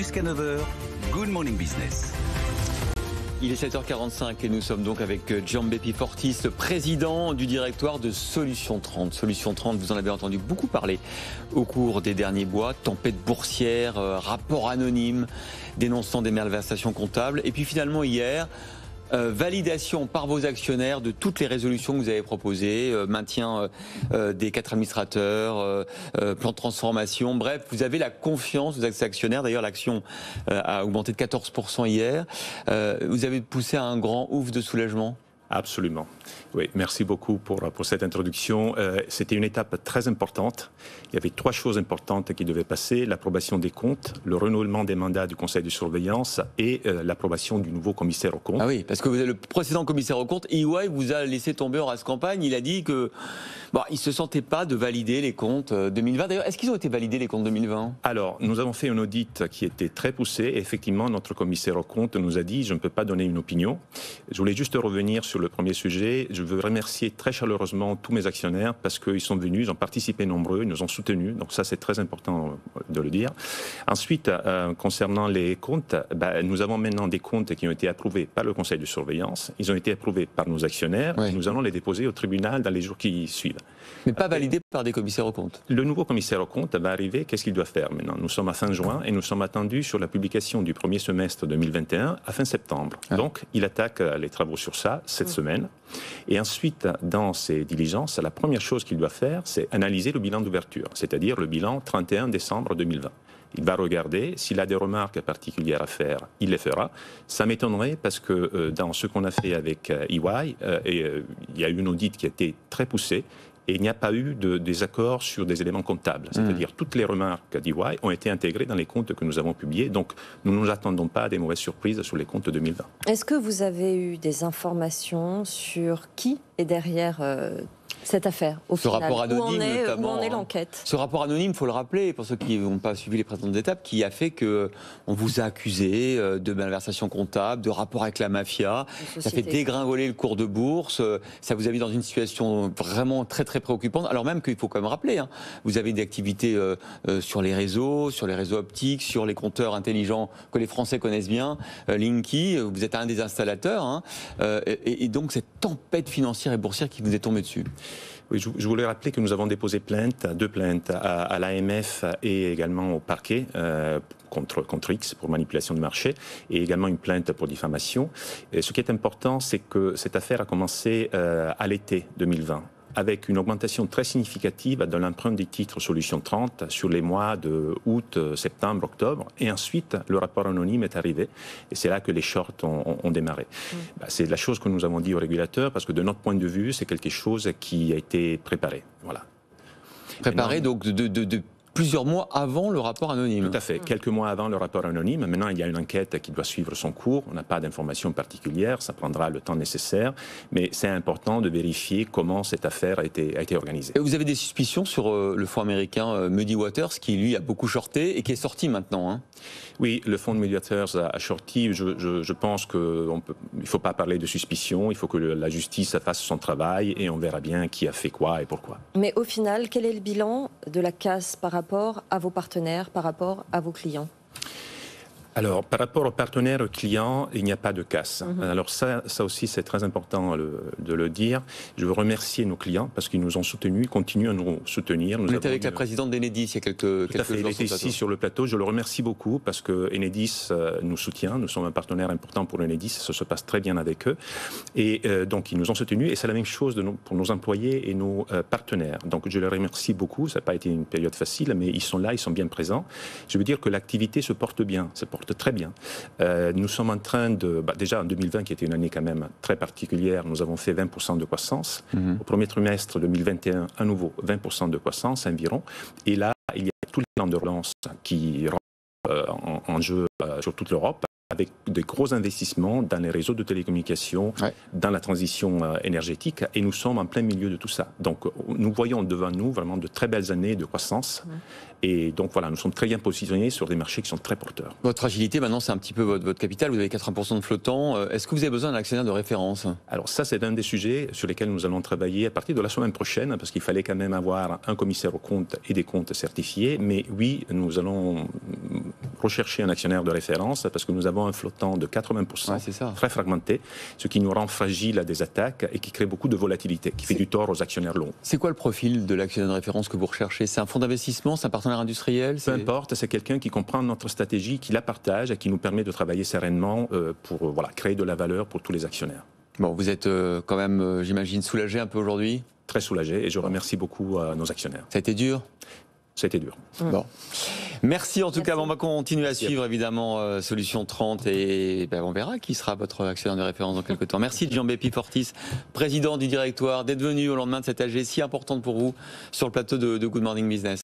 Jusqu'à 9h, Good Morning Business. Il est 7h45 et nous sommes donc avec Gianbeppi Fortis, président du directoire de Solutions 30. Solutions 30, vous en avez entendu beaucoup parler au cours des derniers mois. Tempête boursière, rapport anonyme dénonçant des malversations comptables. Et puis finalement hier, validation par vos actionnaires de toutes les résolutions que vous avez proposées, maintien des 4 administrateurs, plan de transformation, bref, vous avez la confiance de vos actionnaires. D'ailleurs, l'action a augmenté de 14% hier. Vous avez poussé à un grand ouf de soulagement ? Absolument. Oui, merci beaucoup pour cette introduction. C'était une étape très importante. Il y avait 3 choses importantes qui devaient passer: l'approbation des comptes, le renouvellement des mandats du conseil de surveillance et l'approbation du nouveau commissaire aux comptes. Ah oui, parce que le précédent commissaire aux comptes, EY, vous a laissé tomber en race campagne. Il a dit que il ne se sentait pas de valider les comptes 2020. D'ailleurs, est-ce qu'ils ont été validés, les comptes 2020 ? Alors, nous avons fait un audit qui était très poussé. Et effectivement, notre commissaire aux comptes nous a dit: je ne peux pas donner une opinion. Je voulais juste revenir sur le premier sujet. Je veux remercier très chaleureusement tous mes actionnaires parce qu'ils sont venus, ils ont participé nombreux, ils nous ont soutenus. Donc ça, c'est très important de le dire. Ensuite, concernant les comptes, nous avons maintenant des comptes qui ont été approuvés par le conseil de surveillance. Ils ont été approuvés par nos actionnaires. Oui. Et nous allons les déposer au tribunal dans les jours qui suivent. Mais pas validés par des commissaires aux comptes. Le nouveau commissaire aux comptes va arriver. Qu'est-ce qu'il doit faire maintenant ? Nous sommes à fin juin et nous sommes attendus sur la publication du premier semestre 2021 à fin septembre. Ah. Donc, il attaque les travaux sur ça cette semaine. Et ensuite, dans ses diligences, la première chose qu'il doit faire, c'est analyser le bilan d'ouverture, c'est-à-dire le bilan 31 décembre 2020. Il va regarder, s'il a des remarques particulières à faire, il les fera. Ça m'étonnerait parce que dans ce qu'on a fait avec EY, il y a eu une audit qui a été très poussée. Et il n'y a pas eu de désaccord sur des éléments comptables. C'est-à-dire toutes les remarques d'EY ont été intégrées dans les comptes que nous avons publiés. Donc, nous ne nous attendons pas à des mauvaises surprises sur les comptes 2020. Est-ce que vous avez eu des informations sur qui est derrière cette affaire au final ? Rapport anonyme, où en est l'enquête ? Ce rapport anonyme, il faut le rappeler, pour ceux qui n'ont pas suivi les précédentes étapes, qui a fait qu'on vous a accusé de malversation comptable, de rapport avec la mafia. Ça fait dégringoler le cours de bourse. Ça vous a mis dans une situation vraiment très très préoccupante. Alors même qu'il faut quand même rappeler, vous avez des activités sur les réseaux optiques, sur les compteurs intelligents que les Français connaissent bien, Linky, vous êtes un des installateurs, et donc cette tempête financière et boursière qui vous est tombée dessus. Oui, je voulais rappeler que nous avons déposé 2 plaintes à l'AMF et également au parquet contre X pour manipulation de marché, et également une plainte pour diffamation. Et ce qui est important, c'est que cette affaire a commencé à l'été 2020. Avec une augmentation très significative de l'empreinte des titres Solutions 30 sur les mois de août, septembre, octobre. Et ensuite, le rapport anonyme est arrivé. Et c'est là que les shorts ont démarré. C'est la chose que nous avons dit aux régulateurs, parce que de notre point de vue, c'est quelque chose qui a été préparé. Voilà. Préparé donc de plusieurs mois avant le rapport anonyme. Tout à fait, quelques mois avant le rapport anonyme. Maintenant, il y a une enquête qui doit suivre son cours. On n'a pas d'informations particulières, ça prendra le temps nécessaire. Mais c'est important de vérifier comment cette affaire a été organisée. Et vous avez des suspicions sur le fonds américain Muddy Waters, qui lui a beaucoup shorté et qui est sorti maintenant, Oui, le fonds de Muddy Waters a shorté. Je pense qu'il ne faut pas parler de suspicion. Il faut que la justice fasse son travail et on verra bien qui a fait quoi et pourquoi. Mais au final, quel est le bilan de la casse par rapport à vos partenaires, par rapport à vos clients ? Alors, par rapport aux partenaires clients, il n'y a pas de casse. Alors ça aussi, c'est très important de le dire. Je veux remercier nos clients parce qu'ils nous ont soutenus, ils continuent à nous soutenir. Vous êtes avec la présidente d'Enedis il y a quelques jours. Elle était ici sur le plateau. Je le remercie beaucoup parce que Enedis nous soutient. Nous sommes un partenaire important pour Enedis. Ça se passe très bien avec eux. Et donc, ils nous ont soutenus. Et c'est la même chose pour nos employés et nos partenaires. Donc, je les remercie beaucoup. Ça n'a pas été une période facile, mais ils sont là, ils sont bien présents. Je veux dire que l'activité se porte bien, très bien. Nous sommes en train déjà en 2020, qui était une année quand même très particulière, nous avons fait 20% de croissance. Au premier trimestre 2021, à nouveau 20% de croissance environ. Et là, il y a tout le plan de relance qui rentre en jeu sur toute l'Europe, avec des gros investissements dans les réseaux de télécommunications, dans la transition énergétique, et nous sommes en plein milieu de tout ça. Donc, nous voyons devant nous vraiment de très belles années de croissance, et donc voilà, nous sommes très bien positionnés sur des marchés qui sont très porteurs. Votre agilité, maintenant, c'est un petit peu votre capital, vous avez 80% de flottant. Est-ce que vous avez besoin d'un actionnaire de référence ? Alors ça, c'est un des sujets sur lesquels nous allons travailler à partir de la semaine prochaine, parce qu'il fallait quand même avoir un commissaire aux comptes et des comptes certifiés, mais oui, nous allons rechercher un actionnaire de référence parce que nous avons un flottant de 80%, Ouais, c'est ça. très fragmenté, ce qui nous rend fragile à des attaques et qui crée beaucoup de volatilité, qui fait du tort aux actionnaires longs. C'est quoi le profil de l'actionnaire de référence que vous recherchez? C'est un fonds d'investissement? C'est un partenaire industriel? Peu importe, c'est quelqu'un qui comprend notre stratégie, qui la partage et qui nous permet de travailler sereinement pour créer de la valeur pour tous les actionnaires. Bon, vous êtes quand même, j'imagine, soulagé un peu aujourd'hui? Très soulagé et je remercie beaucoup nos actionnaires. Ça a été dur? Ça a été dur. Bon. Merci en tout cas. On va continuer à suivre évidemment Solution 30 et on verra qui sera votre actionnaire de référence dans quelques temps. Merci Gianbeppi Fortis, président du directoire, d'être venu au lendemain de cette AG si importante pour vous sur le plateau de Good Morning Business.